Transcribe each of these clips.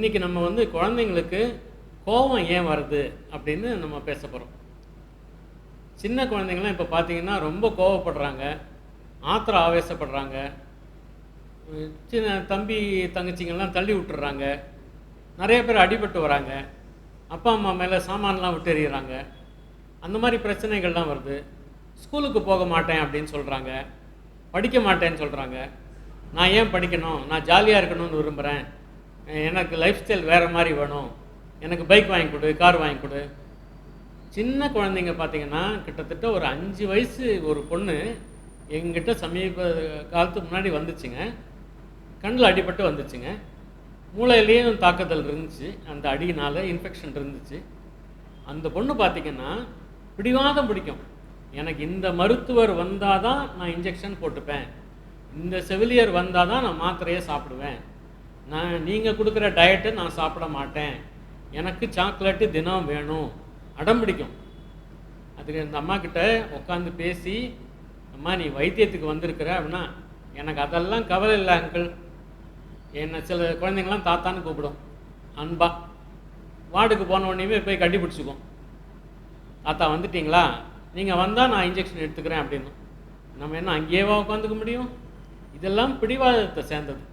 இன்றைக்கி நம்ம வந்து குழந்தைங்களுக்கு கோபம் ஏன் வருது அப்படின்னு நம்ம பேச போகிறோம். சின்ன குழந்தைங்களாம் இப்போ பார்த்தீங்கன்னா ரொம்ப கோவப்படுறாங்க, ஆத்திரம் ஆவேசப்படுறாங்க, சின்ன தம்பி தங்கச்சிங்கெல்லாம் தள்ளி விட்டுறாங்க, நிறைய பேர் அடிபட்டு வராங்க, அப்பா அம்மா மேலே சாமான்லாம் விட்டு எறிகிறாங்க. அந்த மாதிரி பிரச்சனைகள்லாம் வருது. ஸ்கூலுக்கு போக மாட்டேன் அப்படின்னு சொல்கிறாங்க, படிக்க மாட்டேன்னு சொல்கிறாங்க. நான் ஏன் படிக்கணும், நான் ஜாலியாக இருக்கணும்னு விரும்புகிறேன், எனக்கு லைஃப் ஸ்டைல் வேறு மாதிரி வேணும், எனக்கு பைக் வாங்கி கொடு, கார் வாங்கி கொடு. சின்ன குழந்தைங்க பார்த்தீங்கன்னா கிட்டத்தட்ட ஒரு 5 வயசு ஒரு பொண்ணு எங்கிட்ட சமீப காலத்துக்கு முன்னாடி வந்துச்சுங்க. கண்ணில் அடிபட்டு வந்துச்சுங்க. மூளையிலேயும் தாக்குதல் இருந்துச்சு, அந்த அடியினால் இன்ஃபெக்ஷன் இருந்துச்சு. அந்த பொண்ணு பார்த்திங்கன்னா பிடிவாதம் பிடிக்கும். எனக்கு இந்த மருத்துவர் வந்தால் தான் நான் இன்ஜெக்ஷன் போட்டுப்பேன், இந்த செவிலியர் வந்தால் தான் நான் மாத்திரையை சாப்பிடுவேன், நீங்கள் கொடுக்குற டயட்டை நான் சாப்பிட மாட்டேன், எனக்கு சாக்லேட்டு தினம் வேணும், அடம் பிடிக்கும். அதுக்கு இந்த அம்மா கிட்ட உட்காந்து பேசி, அம்மா நீ வைத்தியத்துக்கு வந்திருக்கிற அப்படின்னா, எனக்கு அதெல்லாம் கவலை இல்லை அங்கிள், என்னை சில குழந்தைங்களாம் தாத்தான்னு கூப்பிடும் அன்பா. வார்டுக்கு போன உடனேயுமே போய் கட்டி பிடிச்சிக்கும், தாத்தா வந்துட்டிங்களா, நீங்கள் வந்தால் நான் இன்ஜெக்ஷன் எடுத்துக்கிறேன் அப்படின்னு. நம்ம என்ன அங்கேயேவா உட்காந்துக்க முடியும்? இதெல்லாம் பிடிவாதத்தை சேர்ந்தது.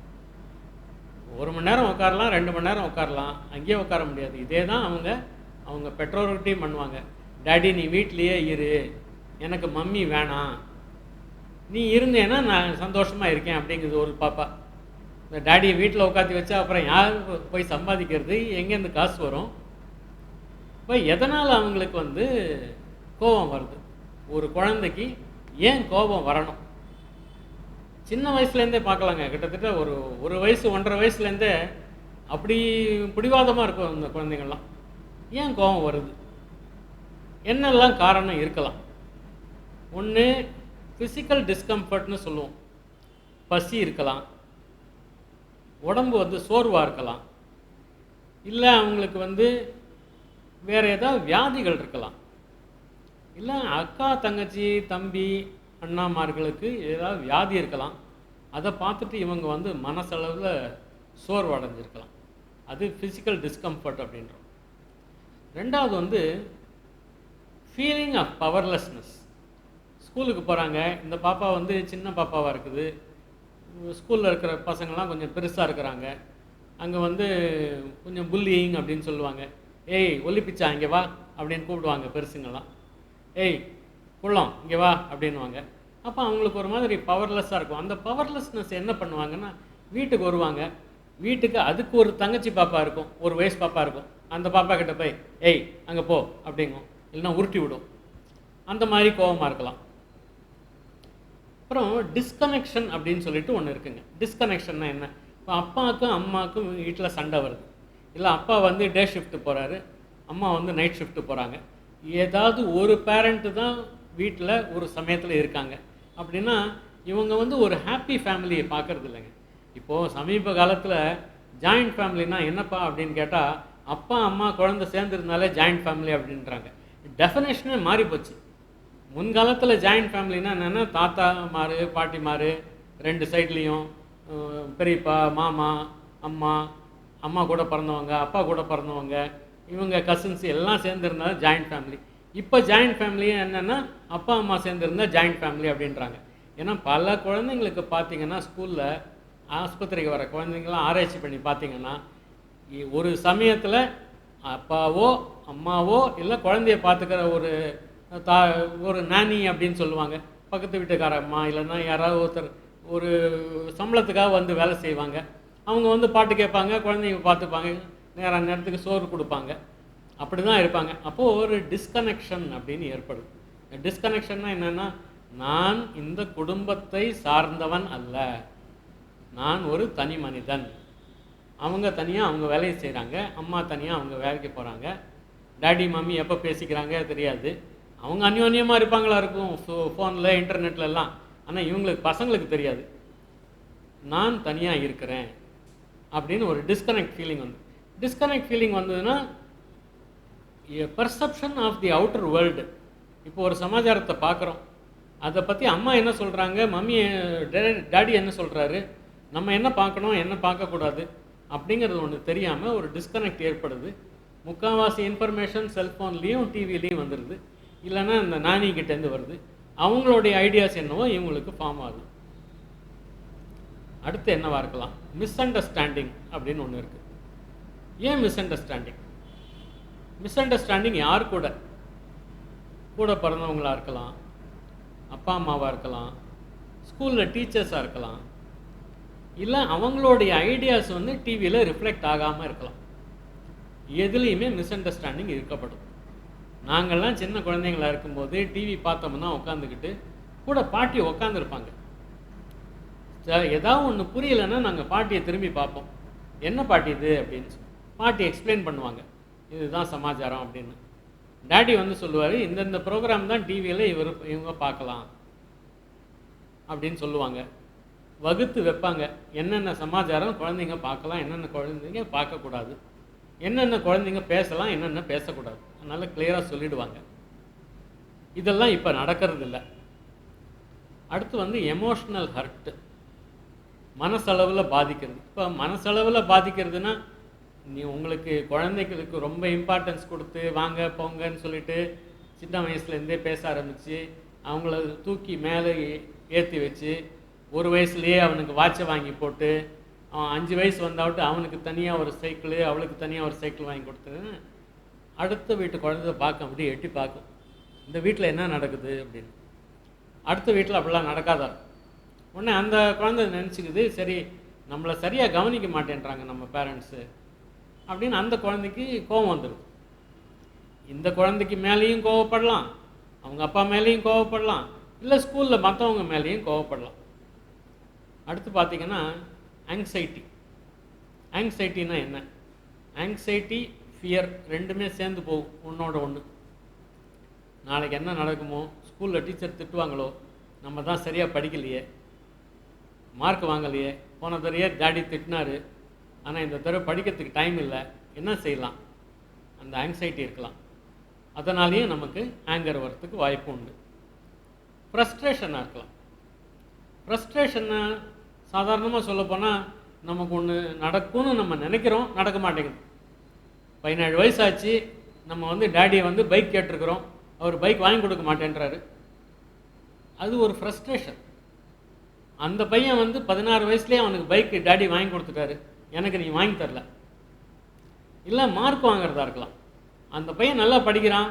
1 மணி நேரம் உட்காரலாம், 2 மணி நேரம் உட்காரலாம், அங்கேயே உட்கார முடியாது. இதே தான் அவங்க பெற்றோர்கிட்டையும் பண்ணுவாங்க. டேடி நீ வீட்லேயே இரு, எனக்கு மம்மி வேணாம், நீ இருந்தேன்னா நான் சந்தோஷமாக இருக்கேன் அப்படிங்கிறது ஒரு பாப்பா. இந்த டேடியை வீட்டில் உட்காந்து வச்சா அப்புறம் யார் போய் சம்பாதிக்கிறது, எங்கேருந்து காசு வரும்? இப்போ எதனால் அவங்களுக்கு வந்து கோபம் வருது? ஒரு குழந்தைக்கு ஏன் கோபம் வரணும்? சின்ன வயசுலேருந்தே பார்க்கலாங்க. கிட்டத்தட்ட ஒரு வயசு 1.5 வயசுலேருந்தே அப்படி பிடிவாதமாக இருக்கும் அந்த குழந்தைங்கள்லாம். ஏன் கோபம் வருது? என்னெல்லாம் காரணம் இருக்கலாம்? ஒன்று ஃபிசிக்கல் டிஸ்கம்ஃபர்ட்னு சொல்லுவோம். பசி இருக்கலாம், உடம்பு வந்து சோர்வாக இருக்கலாம், இல்லை அவங்களுக்கு வந்து வேறு ஏதாவது வியாதிகள் இருக்கலாம், இல்லை அக்கா தங்கச்சி தம்பி அண்ணாமார்களுக்கு ஏதாவது வியாதி இருக்கலாம். அதை பார்த்துட்டு இவங்க வந்து மனசளவில் சோர்வடைஞ்சிருக்கலாம். அது ஃபிசிக்கல் டிஸ்கம்ஃபர்ட் அப்படின்றோம். ரெண்டாவது வந்து ஃபீலிங் ஆஃப் பவர்லெஸ்னஸ். ஸ்கூலுக்கு போகிறாங்க, இந்த பாப்பா வந்து சின்ன பாப்பாவாக இருக்குது, ஸ்கூலில் இருக்கிற பசங்கள்லாம் கொஞ்சம் பெருசாக இருக்கிறாங்க, அங்கே வந்து கொஞ்சம் புல்லிங் அப்படின்னு சொல்லுவாங்க. ஏய் ஒல்லிப்பிச்சா இங்கே வா அப்படின்னு கூப்பிடுவாங்க பெருசுங்கள்லாம். ஏய் குள்ளம் இங்கே வா அப்படின்வாங்க. அப்போ அவங்களுக்கு ஒரு மாதிரி பவர்லெஸ்ஸாக இருக்கும். அந்த பவர்லெஸ்னஸ் என்ன பண்ணுவாங்கன்னா, வீட்டுக்கு வருவாங்க, வீட்டுக்கு அதுக்கு ஒரு தங்கச்சி பாப்பா இருக்கும், ஒரு வயசு பாப்பா இருக்கும், அந்த பாப்பா கிட்ட போய் ஏய் அங்கே போ அப்படிங்கும், இல்லைன்னா உருட்டி விடும். அந்த மாதிரி கோபமாக இருக்கலாம். அப்புறம் டிஸ்கனெக்ஷன் அப்படின்னு சொல்லிட்டு ஒன்று இருக்குங்க. டிஸ்கனெக்ஷன்னா என்ன? இப்போ அப்பாவுக்கும் அம்மாவுக்கும் வீட்டில் சண்டை வருது, இல்லை அப்பா வந்து டே ஷிஃப்ட்டு போகிறாரு, அம்மா வந்து நைட் ஷிஃப்ட்டு போகிறாங்க. ஏதாவது ஒரு பேரண்ட்டு தான் வீட்டில் ஒரு சமயத்தில் இருக்காங்க அப்படின்னா இவங்க வந்து ஒரு ஹாப்பி ஃபேமிலியை பார்க்குறது இல்லைங்க. இப்போது சமீப காலத்தில் ஜாயிண்ட் ஃபேமிலினா என்னப்பா அப்படின்னு கேட்டால், அப்பா அம்மா குழந்தை சேர்ந்துருந்தாலே ஜாயிண்ட் ஃபேமிலி அப்படின்றாங்க. டெஃபினேஷனே மாறி போச்சு. முன்காலத்தில் ஜாயிண்ட் ஃபேமிலினா என்னென்னா தாத்தாமாரு பாட்டிமாரு 2 சைட்லேயும், பெரியப்பா மாமா அம்மா, அம்மா கூட பிறந்தவங்க அப்பா கூட பிறந்தவங்க, இவங்க கசின்ஸ் எல்லாம் சேர்ந்துருந்தாலும் ஜாயிண்ட் ஃபேமிலி. இப்போ ஜாயிண்ட் ஃபேமிலியே என்னென்னா அப்பா அம்மா சேர்ந்துருந்தால் ஜாயிண்ட் ஃபேமிலி அப்படின்றாங்க. ஏன்னா பல குழந்தைங்களுக்கு பார்த்தீங்கன்னா ஸ்கூலில் ஆஸ்பத்திரிக்கு வர குழந்தைங்களாம் ஆராய்ச்சி பண்ணி பார்த்தீங்கன்னா, ஒரு சமயத்தில் அப்பாவோ அம்மாவோ இல்லை குழந்தைய பார்த்துக்கிற ஒரு நானி அப்படின்னு சொல்லுவாங்க, பக்கத்து வீட்டுக்கார அம்மா, இல்லைன்னா யாராவது ஒருத்தர் ஒரு சம்பளத்துக்காக வந்து வேலை செய்வாங்க, அவங்க வந்து பாட்டு கேட்பாங்க, குழந்தைங்க பார்த்துப்பாங்க, நேரத்துக்கு சோறு கொடுப்பாங்க, அப்படி தான் இருப்பாங்க. அப்போது ஒரு டிஸ்கனெக்ஷன் அப்படின்னு ஏற்படுது. டிஸ்கனெக்ஷன்னா என்னென்னா, நான் இந்த குடும்பத்தை சார்ந்தவன் அல்ல, நான் ஒரு தனி மனிதன். அவங்க தனியாக அவங்க வேலையை செய்கிறாங்க, அம்மா தனியாக அவங்க வேலைக்கு போகிறாங்க, டேடி மம்மி எப்போ பேசிக்கிறாங்க தெரியாது, அவங்க அந்யோன்யமாக இருப்பாங்களா இருக்கும் ஃபோனில் இன்டர்நெட்லலாம், ஆனால் இவங்களுக்கு பசங்களுக்கு தெரியாது, நான் தனியாக இருக்கிறேன் அப்படின்னு ஒரு டிஸ்கனெக்ட் ஃபீலிங் வந்து. டிஸ்கனெக்ட் ஃபீலிங் வந்ததுன்னா perception of the outer world. இப்போ ஒரு சமாச்சாரத்தை பார்க்குறோம், அதை பற்றி அம்மா என்ன சொல்கிறாங்க, மம்மி டேடி என்ன சொல்கிறாரு, நம்ம என்ன பார்க்கணும் என்ன பார்க்கக்கூடாது, அப்படிங்கிறது ஒன்று தெரியாமல் ஒரு டிஸ்கனெக்ட் ஏற்படுது. முக்கால்வாசி இன்ஃபர்மேஷன் செல்ஃபோன்லேயும் டிவிலையும் வந்துடுது, இல்லைன்னா இந்த நானிக்கிட்டேருந்து வருது. அவங்களுடைய ஐடியாஸ் என்னவோ இவங்களுக்கு ஃபார்ம் ஆகுது. அடுத்து என்னவா இருக்கலாம்? மிஸ் அண்டர்ஸ்டாண்டிங் அப்படின்னு ஒன்று இருக்குது. ஏன் மிஸ் அண்டர்ஸ்டாண்டிங்? மிஸ் அண்டர்ஸ்டாண்டிங் யார் கூட? கூட பிறந்தவங்களாக இருக்கலாம், அப்பா அம்மாவாக இருக்கலாம், ஸ்கூலில் டீச்சர்ஸாக இருக்கலாம், இல்லை அவங்களுடைய ஐடியாஸ் வந்து டிவியில் ரிஃப்ளெக்ட் ஆகாமல் இருக்கலாம். எதுலேயுமே மிஸ் அண்டர்ஸ்டாண்டிங் இருக்கப்படும். நாங்கள்லாம் சின்ன குழந்தைங்களா இருக்கும்போது டிவி பார்த்தோம்னா உட்காந்துக்கிட்டு கூட பாட்டி உட்காந்துருப்பாங்க. ஏதாவது ஒன்று புரியலைன்னா நாங்கள் பாட்டியை திரும்பி பார்ப்போம். என்ன பாட்டி இது அப்படின்னு சொல்லி பாட்டி எக்ஸ்பிளைன் பண்ணுவாங்க, இதுதான் சமாச்சாரம் அப்படின்னு. டேடி வந்து சொல்லுவார், இந்தந்த ப்ரோக்ராம் தான் டிவியில் இவங்க பார்க்கலாம் அப்படின்னு சொல்லுவாங்க. வகுத்து வைப்பாங்க, என்னென்ன சமாச்சாரம் குழந்தைங்க பார்க்கலாம், என்னென்ன குழந்தைங்க பார்க்கக்கூடாது, என்னென்ன குழந்தைங்க பேசலாம், என்னென்ன பேசக்கூடாது, அதனால் கிளியராக சொல்லிடுவாங்க. இதெல்லாம் இப்போ நடக்கிறது இல்லை. அடுத்து வந்து எமோஷ்னல் ஹர்ட்டு, மனசளவில் பாதிக்கிறது. இப்போ மனசளவில் பாதிக்கிறதுனா, நீ உங்களுக்கு குழந்தைகளுக்கு ரொம்ப இம்பார்ட்டன்ஸ் கொடுத்து வாங்க போங்கன்னு சொல்லிட்டு சின்ன வயசுலேருந்தே பேச ஆரம்பித்து அவங்கள தூக்கி மேலே ஏற்றி வச்சு ஒரு வயசுலேயே அவனுக்கு வாட்சை வாங்கி போட்டு அவன் 5 வயசு வந்தாவிட்டு அவனுக்கு தனியாக ஒரு சைக்கிள் அவளுக்கு தனியாக ஒரு சைக்கிள் வாங்கி கொடுத்துன்னு அடுத்த வீட்டு குழந்தை பார்க்க அப்படியே எட்டி பார்க்கும், இந்த வீட்டில் என்ன நடக்குது அப்படின்னு. அடுத்த வீட்டில் அப்படிலாம் நடக்காதா? உடனே அந்த குழந்தை நினச்சிக்குது, சரி நம்மளை சரியாக கவனிக்க மாட்டேன்றாங்க நம்ம பேரண்ட்ஸு அப்படின்னு அந்த குழந்தைக்கு கோபம் வந்துடும். இந்த குழந்தைக்கு மேலேயும் கோவப்படலாம், அவங்க அப்பா மேலேயும் கோவப்படலாம், இல்லை ஸ்கூலில் மற்றவங்க மேலேயும் கோவப்படலாம். அடுத்து பார்த்திங்கன்னா ஆங்ஸைட்டி. ஆங்ஸைட்டின்னா என்ன? ஆங்ஸைட்டி ஃபியர் ரெண்டுமே சேர்ந்து போகும் ஒன்றோட ஒன்று. நாளைக்கு என்ன நடக்குமோ, ஸ்கூலில் டீச்சர் திட்டுவாங்களோ, நம்ம தான் சரியாக படிக்கலையே, மார்க் வாங்கலையே, போன தடவையே டாடி திட்டினாரு ஆனால் இந்த தடவை படிக்கிறதுக்கு டைம் இல்லை, என்ன செய்யலாம்? அந்த ஆங்ஸைட்டி இருக்கலாம். அதனாலேயும் நமக்கு ஆங்கர் வரத்துக்கு வாய்ப்பு உண்டு. ஃப்ரஸ்ட்ரேஷனாக இருக்கலாம். ஃப்ரஸ்ட்ரேஷனை சாதாரணமாக சொல்லப்போனால் நமக்கு ஒன்று நடக்கும்னு நம்ம நினைக்கிறோம், நடக்க மாட்டேங்குது. 17 வயசாச்சு, நம்ம வந்து டேடியை வந்து பைக் கேட்டிருக்கிறோம், அவர் பைக் வாங்கி கொடுக்க மாட்டேன்றாரு. அது ஒரு ஃப்ரஸ்ட்ரேஷன். அந்த பையன் வந்து 16 வயசுலேயே அவனுக்கு பைக்கு டேடி வாங்கி கொடுத்துட்டாரு, எனக்கு நீ வாங்கி தரல. இல்லை மார்க் வாங்கிறதா இருக்கலாம். அந்த பையன் நல்லா படிக்கிறான்,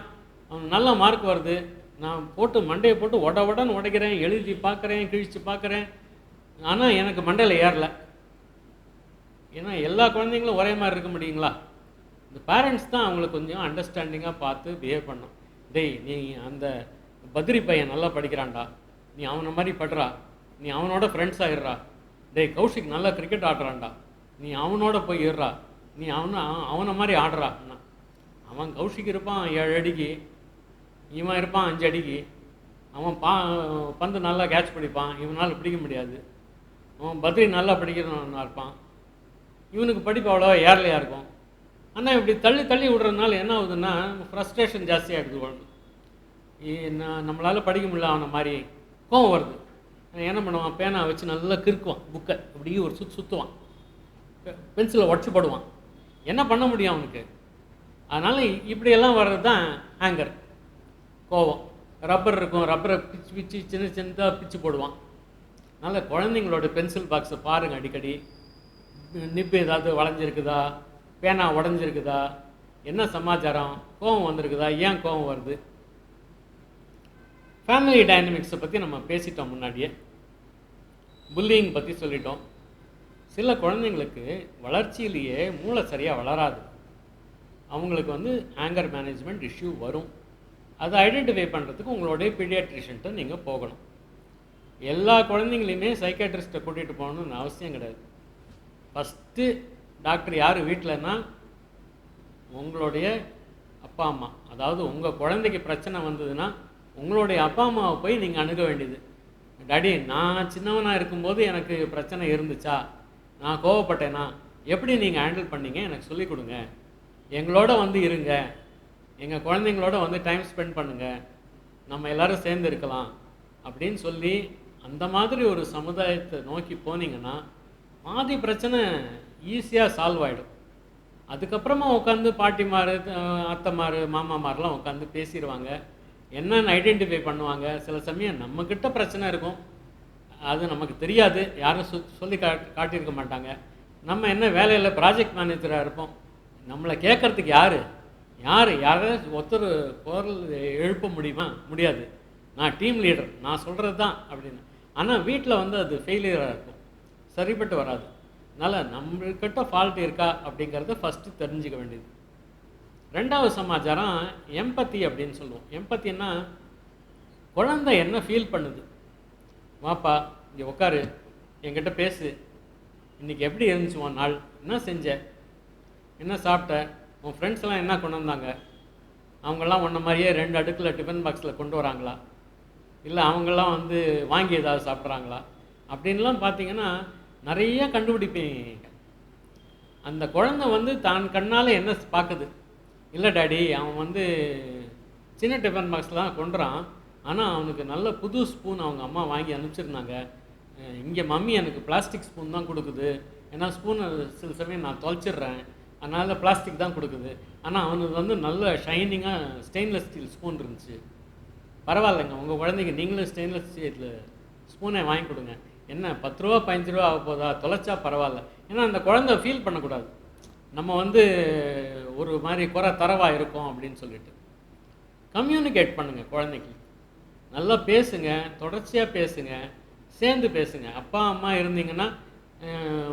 அவன் நல்ல மார்க் வருது, நான் போட்டு மண்டையை போட்டு உடன்னு உடைக்கிறேன், எழுதி பார்க்குறேன், கிழிச்சு பார்க்குறேன், ஆனால் எனக்கு மண்டையில் ஏறலை. ஏன்னா எல்லா குழந்தைங்களும் ஒரே மாதிரி இருக்க முடியுங்களா? இந்த பேரண்ட்ஸ் தான் அவங்களுக்கு கொஞ்சம் அண்டர்ஸ்டாண்டிங்காக பார்த்து பிஹேவ் பண்ணோம். டேய் நீ அந்த பத்ரி பையன் நல்லா படிக்கிறான்டா, நீ அவனை மாதிரி படுறா, நீ அவனோட ஃப்ரெண்ட்ஸ் ஆகிடுறா. டேய் கௌஷிக் நல்லா கிரிக்கெட் ஆடுறான்டா, நீ அவனோட போய் ஏறுறா, நீ அவனை மாதிரி ஆடுறா. அவன் கௌஷிக் இருப்பான் 7 அடிக்கு, இவன் இருப்பான் 5 அடிக்கு, அவன் பந்து நல்லா கேட்ச் பிடிப்பான், இவனால் பிடிக்க முடியாது. அவன் பத்ரி நல்லா படிக்கிறவனா இருப்பான், இவனுக்கு படிப்பு அவ்வளோவா ஏறலையாக இருக்கும். ஆனால் இப்படி தள்ளி தள்ளி விடுறதுனால என்ன ஆகுதுன்னா ஃப்ரஸ்ட்ரேஷன் ஜாஸ்தியாகிடுது குழந்தை. நம்மளால் படிக்க முடியல, அவனை மாதிரி கோவம் வருது. என்ன பண்ணுவான், பேனா வச்சு நல்லா கிறுக்குவான், புக்கை அப்படியே ஒரு சுற்றுவான், பென்சிலை உடச்சி போடுவான். என்ன பண்ண முடியும் அவனுக்கு? அதனால் இப்படியெல்லாம் வர்றது தான் ஆங்கர், கோவம். ரப்பர் இருக்கும், ரப்பரை பிச்சு சின்ன சின்னதாக பிச்சு போடுவான். அதனால் குழந்தைங்களோட பென்சில் பாக்ஸை பாருங்கள் அடிக்கடி, நிப்பு ஏதாவது வளைஞ்சிருக்குதா, பேனா உடஞ்சிருக்குதா, என்ன சமாச்சாரம், கோவம் வந்திருக்குதா, ஏன் கோவம் வருது. ஃபேமிலி டைனமிக்ஸை பற்றி நம்ம பேசிட்டோம் முன்னாடியே, புல்லிங் பற்றி சொல்லிட்டோம். சில குழந்தைங்களுக்கு வளர்ச்சியிலேயே மூளை சரியாக வளராது, அவங்களுக்கு வந்து ஆங்கர் மேனேஜ்மெண்ட் இஷ்யூ வரும். அதை ஐடென்டிஃபை பண்ணுறதுக்கு உங்களுடைய பீடியாட்ரிஷன்ட்ட நீங்கள் போகணும். எல்லா குழந்தைங்களையுமே சைக்காட்ரிஸ்ட்டை கூட்டிகிட்டு போகணுன்னு அவசியம் கிடையாது. ஃபஸ்ட்டு டாக்டர் யார் வீட்டிலன்னா உங்களுடைய அப்பா அம்மா. அதாவது உங்கள் குழந்தைக்கு பிரச்சனை வந்ததுன்னா உங்களுடைய அப்பா அம்மாவை போய் நீங்கள் அணுக வேண்டியது. டாடி நான் சின்னவனாக இருக்கும்போது எனக்கு பிரச்சனை இருந்துச்சா, நான் கோவப்பட்டேனா, எப்படி நீங்கள் ஹேண்டில் பண்ணீங்க, எனக்கு சொல்லிக் கொடுங்க, எங்களோட வந்து இருங்க, எங்கள் குழந்தைங்களோட வந்து டைம் ஸ்பெண்ட் பண்ணுங்கள், நம்ம எல்லோரும் சேர்ந்து இருக்கலாம் அப்படின்னு சொல்லி அந்த மாதிரி ஒரு சமுதாயத்தை நோக்கி போனீங்கன்னா பாதி பிரச்சனை ஈஸியாக சால்வ் ஆகிடும். அதுக்கப்புறமா உட்காந்து பாட்டிமார், அத்தைமார், மாமாமாரெலாம் உட்காந்து பேசிடுவாங்க. என்னன்னு ஐடென்டிஃபை பண்ணுவாங்க. சில சமயம் நம்மக்கிட்ட பிரச்சனை இருக்கும், அது நமக்கு தெரியாது, யாரும் சொல்லி காட்டியிருக்க மாட்டாங்க. நம்ம என்ன வேலையில் ப்ராஜெக்ட் மேனேஜராக இருப்போம், நம்மளை கேட்குறதுக்கு யாராவது ஒருத்தர் குரல் எழுப்ப முடியுமா? முடியாது. நான் டீம் லீடர், நான் சொல்கிறது தான் அப்படின்னு. ஆனால் வீட்டில் வந்து அது ஃபெயிலியராக இருக்கும், சரிப்பட்டு வராது. அதனால் நம்மக்கிட்ட ஃபால்ட் இருக்கா அப்படிங்கிறத ஃபஸ்ட்டு தெரிஞ்சுக்க வேண்டியது. ரெண்டாவது சமாச்சாரம் எம்பத்தி அப்படின்னு சொல்லுவோம். எம்பத்தின்னா குழந்தை என்ன ஃபீல் பண்ணுது. வாப்பா இங்கே உட்காரு, என்கிட்ட பேசு, இன்றைக்கி எப்படி இருந்துச்சு உன் நாள், என்ன செஞ்ச, என்ன சாப்பிட்ட, உன் ஃப்ரெண்ட்ஸ்லாம் என்ன கொண்டு வந்தாங்க, அவங்கெல்லாம் உன்ன மாதிரியே 2 அடுக்கில் டிஃபன் பாக்ஸில் கொண்டு வராங்களா, இல்லை அவங்கெல்லாம் வந்து வாங்கி ஏதாவது சாப்பிட்றாங்களா அப்படின்லாம் பார்த்தீங்கன்னா நிறைய கண்டுபிடிப்பீங்க. அந்த குழந்தை வந்து தான் கண்ணால் என்ன பார்க்குது. இல்லை டாடி, அவன் வந்து சின்ன டிஃபன் பாக்ஸில் தான் கொண்டுறான், ஆனால் அவனுக்கு நல்ல புது ஸ்பூன் அவங்க அம்மா வாங்கி அனுப்பிச்சிருந்தாங்க, இங்கே மம்மி எனக்கு பிளாஸ்டிக் ஸ்பூன் தான் கொடுக்குது, ஏன்னா ஸ்பூனை சில சமயம் நான் தொலைச்சிட்றேன், அதனால் பிளாஸ்டிக் தான் கொடுக்குது, ஆனால் அவனுக்கு வந்து நல்ல ஷைனிங்காக ஸ்டெயின்லெஸ் ஸ்டீல் ஸ்பூன் இருந்துச்சு. பரவாயில்லைங்க, உங்கள் குழந்தைக்கு நீங்களும் ஸ்டெயின்லெஸ் ஸ்டீல் ஸ்பூனை வாங்கி கொடுங்க, என்ன 10 ரூபா 15 ரூபா ஆக போதா, தொலைச்சா பரவாயில்ல. ஏன்னா அந்த குழந்தை ஃபீல் பண்ணக்கூடாது நம்ம வந்து ஒரு மாதிரி குறை தரவாக இருக்கோம் அப்படின்னு சொல்லிட்டு. கம்யூனிகேட் பண்ணுங்கள் குழந்தைக்கு, நல்லா பேசுங்க, தொடர்ச்சியாக பேசுங்க, சேர்ந்து பேசுங்க. அப்பா அம்மா இருந்தீங்கன்னா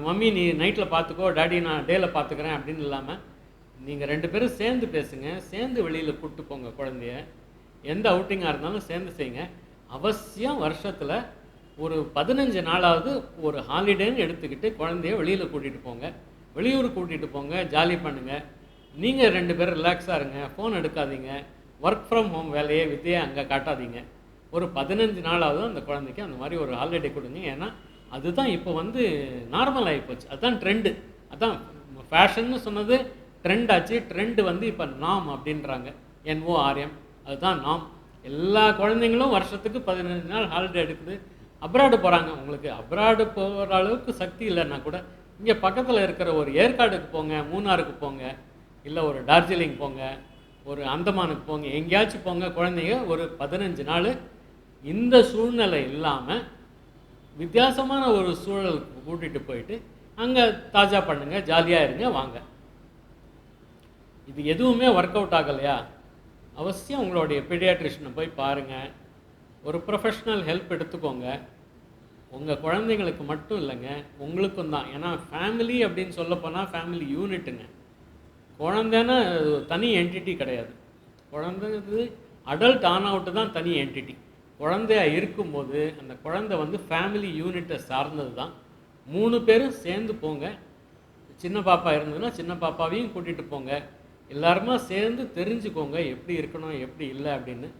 மம்மி நீ நைட்டில் பார்த்துக்கோ, டாடி நான் டேயில் பார்த்துக்கிறேன் அப்படின்னு இல்லாமல் நீங்கள் 2 பேரும் சேர்ந்து பேசுங்க, சேர்ந்து வெளியில் கூப்பிட்டு போங்க குழந்தைய. எந்த அவுட்டிங்காக இருந்தாலும் சேர்ந்து செய்யுங்க. அவசியம் வருஷத்தில் ஒரு 15 நாளாவது ஒரு ஹாலிடேன்னு எடுத்துக்கிட்டு குழந்தைய வெளியில் கூட்டிகிட்டு போங்க, வெளியூர் கூட்டிகிட்டு போங்க, ஜாலி பண்ணுங்கள். நீங்கள் 2 பேரும் ரிலாக்ஸாக இருங்க, ஃபோன் எடுக்காதீங்க, ஒர்க் ஃப்ரம் ஹோம் வேலையை வித்தையை அங்கே காட்டாதீங்க. ஒரு 15 நாளாவது அந்த குழந்தைக்கு அந்த மாதிரி ஒரு ஹாலிடே கொடுங்க. ஏன்னா அதுதான் இப்போ வந்து நார்மல் ஆகிப்போச்சு, அதுதான் ட்ரெண்டு. அதுதான் ஃபேஷன்னு சொன்னது ட்ரெண்ட் ஆச்சு. ட்ரெண்டு வந்து இப்போ நாம் அப்படின்றாங்க, NORM, அதுதான் நாம். எல்லா குழந்தைங்களும் வருஷத்துக்கு 15 நாள் ஹாலிடே எடுக்குது. அப்ராடு போகிறாங்க. உங்களுக்கு அப்ராடு போகிற அளவுக்கு சக்தி இல்லைன்னா கூட இங்கே பக்கத்தில் இருக்கிற ஒரு ஏற்காடுக்கு போங்க, மூணாருக்கு போங்க, இல்லை ஒரு டார்ஜிலிங் போங்க, ஒரு அந்தமானுக்கு போங்க, எங்கேயாச்சும் போங்க. குழந்தைங்க ஒரு 15 நாள் இந்த சூழ்நிலை இல்லாமல் வித்தியாசமான ஒரு சூழலுக்கு கூட்டிகிட்டு போயிட்டு அங்கே தாஜா பண்ணுங்க, ஜாலியாக இருங்க, வாங்க. இது எதுவுமே ஒர்க் அவுட் ஆகலையா, அவசியம் உங்களுடைய பீடியாட்ரிஷனை போய் பாருங்கள், ஒரு ப்ரொஃபஷ்னல் ஹெல்ப் எடுத்துக்கோங்க. உங்கள் குழந்தைங்களுக்கு மட்டும் இல்லைங்க, உங்களுக்கும் தான். ஏன்னா ஃபேமிலி அப்படின்னு சொல்லப்போனால் ஃபேமிலி யூனிட்டுங்க. குழந்தைன்னா தனி என்டிட்டி கிடையாது. குழந்தைது அடல்ட் ஆன் அவுட்டு தான் தனி என்டிட்டி. குழந்தையாக இருக்கும்போது அந்த குழந்தை வந்து ஃபேமிலி யூனிட்டை சார்ந்தது தான். 3 பேரும் சேர்ந்து போங்க. சின்ன பாப்பா இருந்ததுன்னா சின்ன பாப்பாவையும் கூட்டிகிட்டு போங்க. எல்லாருமா சேர்ந்து தெரிஞ்சுக்கோங்க எப்படி இருக்கணும் எப்படி இல்லை அப்படின்னு.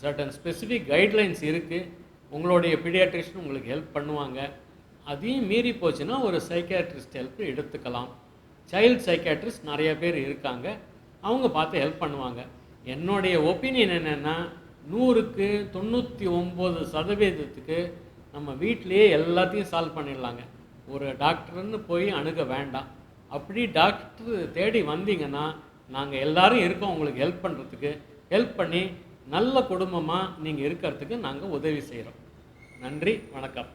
சர்டன் ஸ்பெசிஃபிக் கைட்லைன்ஸ் இருக்குது. உங்களுடைய பீடியாட்ரிஷன் உங்களுக்கு ஹெல்ப் பண்ணுவாங்க. அதையும் மீறி போச்சுன்னா ஒரு சைக்கியாட்ரிஸ்ட் ஹெல்ப் எடுத்துக்கலாம். சைல்டு சைக்கியாட்ரிஸ்ட் நிறைய பேர் இருக்காங்க, அவங்க பார்த்து ஹெல்ப் பண்ணுவாங்க. என்னுடைய ஒப்பீனியன் என்னென்னா 100க்கு 99% நம்ம வீட்டிலையே எல்லாத்தையும் சால்வ் பண்ணிடலாங்க. ஒரு டாக்டர்னு போய் அணுக வேண்டாம். அப்படி டாக்டர் தேடி வந்தீங்கன்னா நாங்கள் எல்லோரும் இருக்கோம் உங்களுக்கு ஹெல்ப் பண்ணுறதுக்கு. ஹெல்ப் பண்ணி நல்ல குடும்பமாக நீங்கள் இருக்கிறதுக்கு நாங்கள் உதவி செய்கிறோம். நன்றி, வணக்கம்.